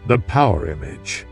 The power image.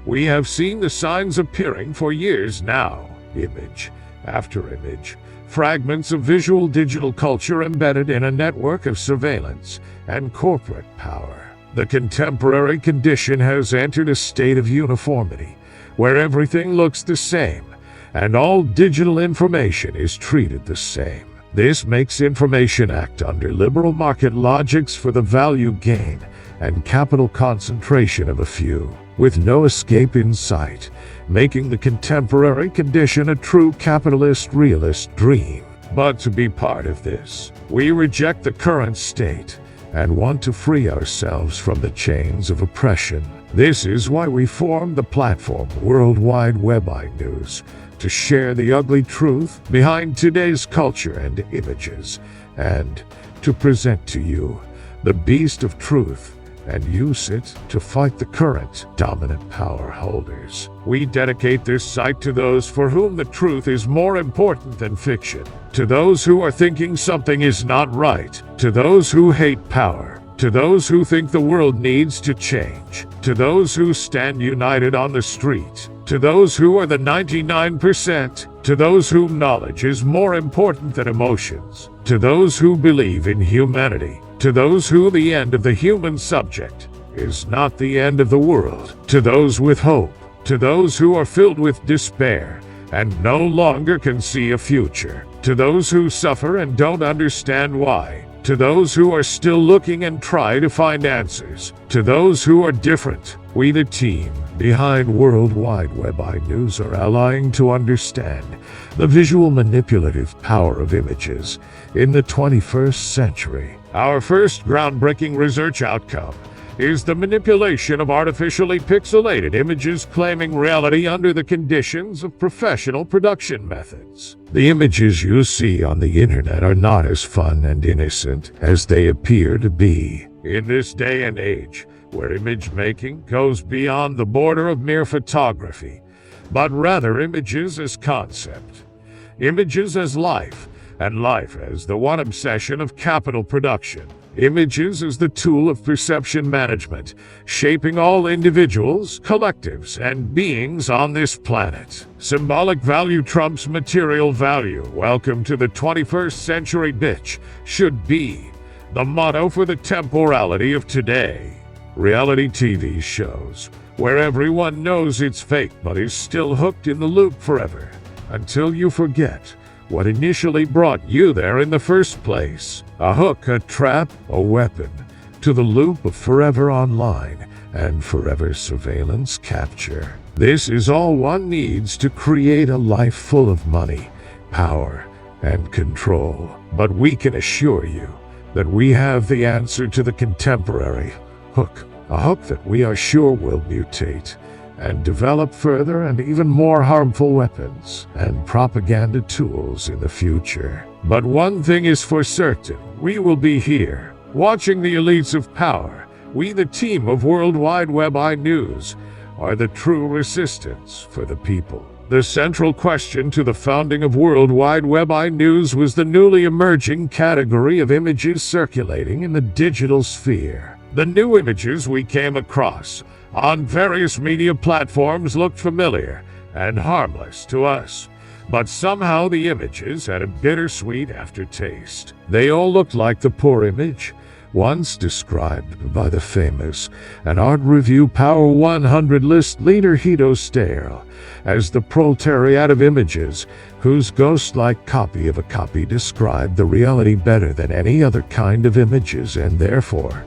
We have seen the signs appearing for years now, image after image, fragments of visual digital culture embedded in a network of surveillance and corporate power. The contemporary condition has entered a state of uniformity, where everything looks the same, and all digital information is treated the same. This makes information act under liberal market logics for the value gain and capital concentration of a few, with no escape in sight, making the contemporary condition a true capitalist realist dream. But to be part of this, we reject the current state and want to free ourselves from the chains of oppression. This is why we formed the platform worldwideweb.iNews, to share the ugly truth behind today's culture and images, and to present to you the beast of truth and use it to fight the current dominant power holders. We dedicate this site to those for whom the truth is more important than fiction, to those who are thinking something is not right, to those who hate power, to those who think the world needs to change, to those who stand united on the street, to those who are the 99%, to those whom knowledge is more important than emotions, to those who believe in humanity, to those who the end of the human subject is not the end of the world, to those with hope, to those who are filled with despair and no longer can see a future, to those who suffer and don't understand why, to those who are still looking and try to find answers, to those who are different. We, the team behind worldwideweb.iNews, are allying to understand the visual manipulative power of images in the 21st century. Our first groundbreaking research outcome is the manipulation of artificially pixelated images claiming reality under the conditions of professional production methods. The images you see on the internet are not as fun and innocent as they appear to be. In this day and age, where image making goes beyond the border of mere photography, but rather images as concept, images as life, and life as the one obsession of capital production. Images as the tool of perception management, shaping all individuals, collectives, and beings on this planet. Symbolic value trumps material value. Welcome to the 21st century, bitch, should be the motto for the temporality of today. Reality TV shows, where everyone knows it's fake but is still hooked in the loop forever, until you forget what initially brought you there in the first place. A hook, a trap, a weapon, to the loop of forever online and forever surveillance capture. This is all one needs to create a life full of money, power, and control. But we can assure you that we have the answer to the contemporary hook, a hook that we are sure will mutate and develop further and even more harmful weapons and propaganda tools in the future. But one thing is for certain, we will be here, watching the elites of power. We, the team of worldwideweb.iNews, are the true resistance for the people. The central question to the founding of worldwideweb.iNews was the newly emerging category of images circulating in the digital sphere. The new images we came across on various media platforms looked familiar and harmless to us, but somehow the images had a bittersweet aftertaste. They all looked like the poor image, once described by the famous and art review Power 100 list leader Hito Steyr as the proletariat of images, whose ghost-like copy of a copy described the reality better than any other kind of images and therefore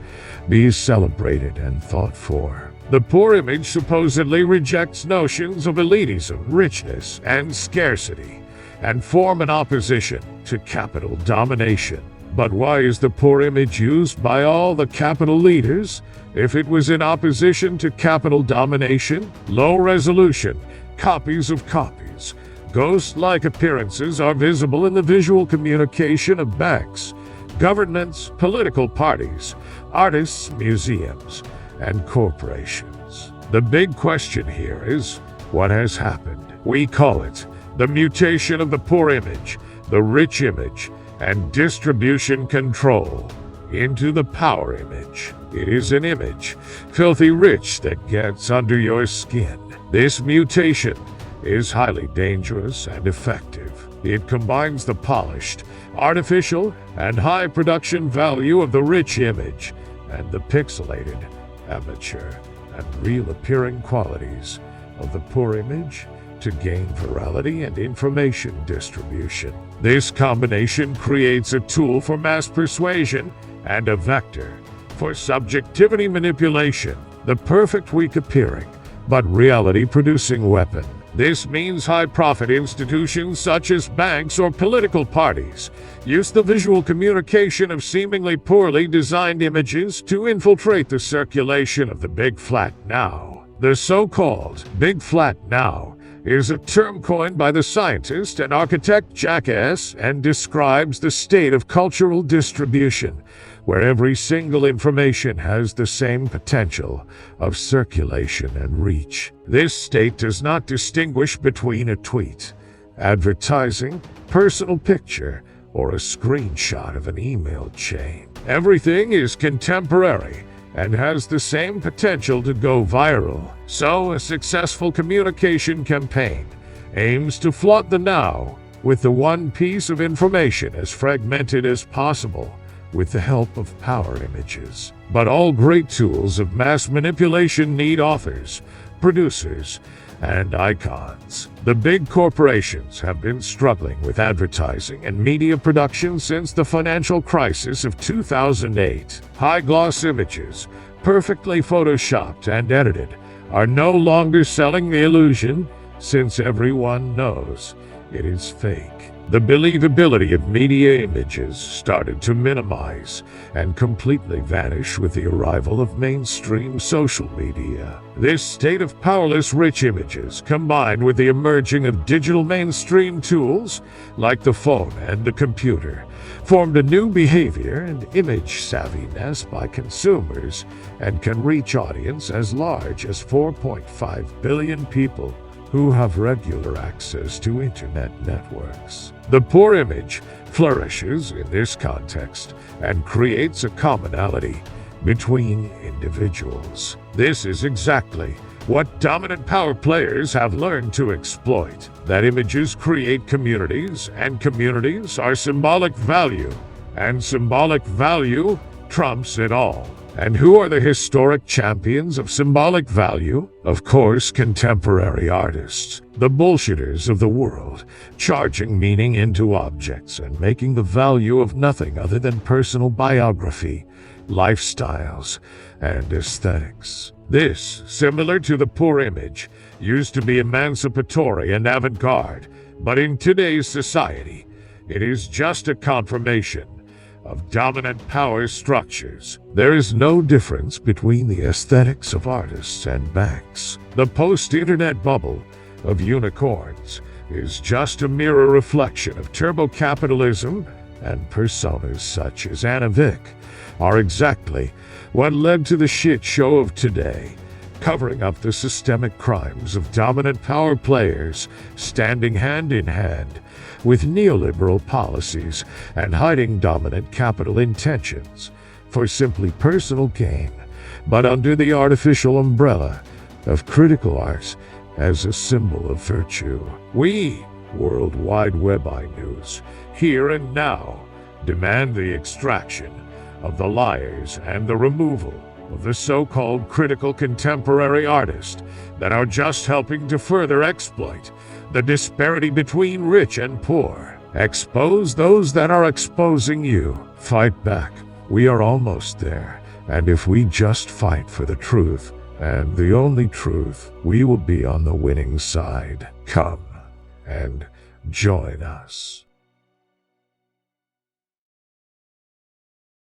be celebrated and thought for. The poor image supposedly rejects notions of elitism, richness, and scarcity, and form an opposition to capital domination. But why is the poor image used by all the capital leaders if it was in opposition to capital domination? Low resolution, copies of copies, ghost-like appearances are visible in the visual communication of banks, governments, political parties, artists, museums, and corporations. The big question here is, what has happened? We call it the mutation of the poor image, the rich image, and distribution control. into the power image. It is an image, filthy rich, that gets under your skin. This mutation is highly dangerous and effective. It combines the polished, artificial, and high production value of the rich image and the pixelated, amateur, and real-appearing qualities of the poor image to gain virality and information distribution. This combination creates a tool for mass persuasion and a vector for subjectivity manipulation, the perfect weak-appearing but reality-producing weapon. This means high-profit institutions such as banks or political parties use the visual communication of seemingly poorly designed images to infiltrate the circulation of the Big Flat Now. The so-called Big Flat Now is a term coined by the scientist and architect Jackass and describes the state of cultural distribution where every single information has the same potential of circulation and reach. This state does not distinguish between a tweet, advertising, personal picture, or a screenshot of an email chain. Everything is contemporary and has the same potential to go viral. So, a successful communication campaign aims to flood the now with the one piece of information as fragmented as possible with the help of power images. But all great tools of mass manipulation need authors, producers, and icons. The big corporations have been struggling with advertising and media production since the financial crisis of 2008. High-gloss images, perfectly photoshopped and edited, are no longer selling the illusion since everyone knows it is fake. The believability of media images started to minimize and completely vanish with the arrival of mainstream social media. This state of powerless rich images, combined with the emerging of digital mainstream tools like the phone and the computer, formed a new behavior and image savviness by consumers and can reach audience as large as 4.5 billion people who have regular access to internet networks. The poor image flourishes in this context and creates a commonality between individuals. This is exactly what dominant power players have learned to exploit. That images create communities, and communities are symbolic value, and symbolic value trumps it all. And who are the historic champions of symbolic value? Of course, contemporary artists, the bullshitters of the world, charging meaning into objects and making the value of nothing other than personal biography, lifestyles, and aesthetics. This, similar to the poor image, used to be emancipatory and avant-garde, but in today's society, it is just a confirmation of dominant power structures. There is no difference between the aesthetics of artists and banks. The post-internet bubble of unicorns is just a mirror reflection of turbo-capitalism, and personas such as Anna Vick are exactly what led to the shit show of today, covering up the systemic crimes of dominant power players, standing hand in hand with neoliberal policies and hiding dominant capital intentions for simply personal gain, but under the artificial umbrella of critical art as a symbol of virtue. We, worldwideweb.iNews, here and now, demand the extraction of the liars and the removal of the so-called critical contemporary artists that are just helping to further exploit the disparity between rich and poor. Expose those that are exposing you. Fight back. We are almost there. And if we just fight for the truth, and the only truth, we will be on the winning side. Come and join us.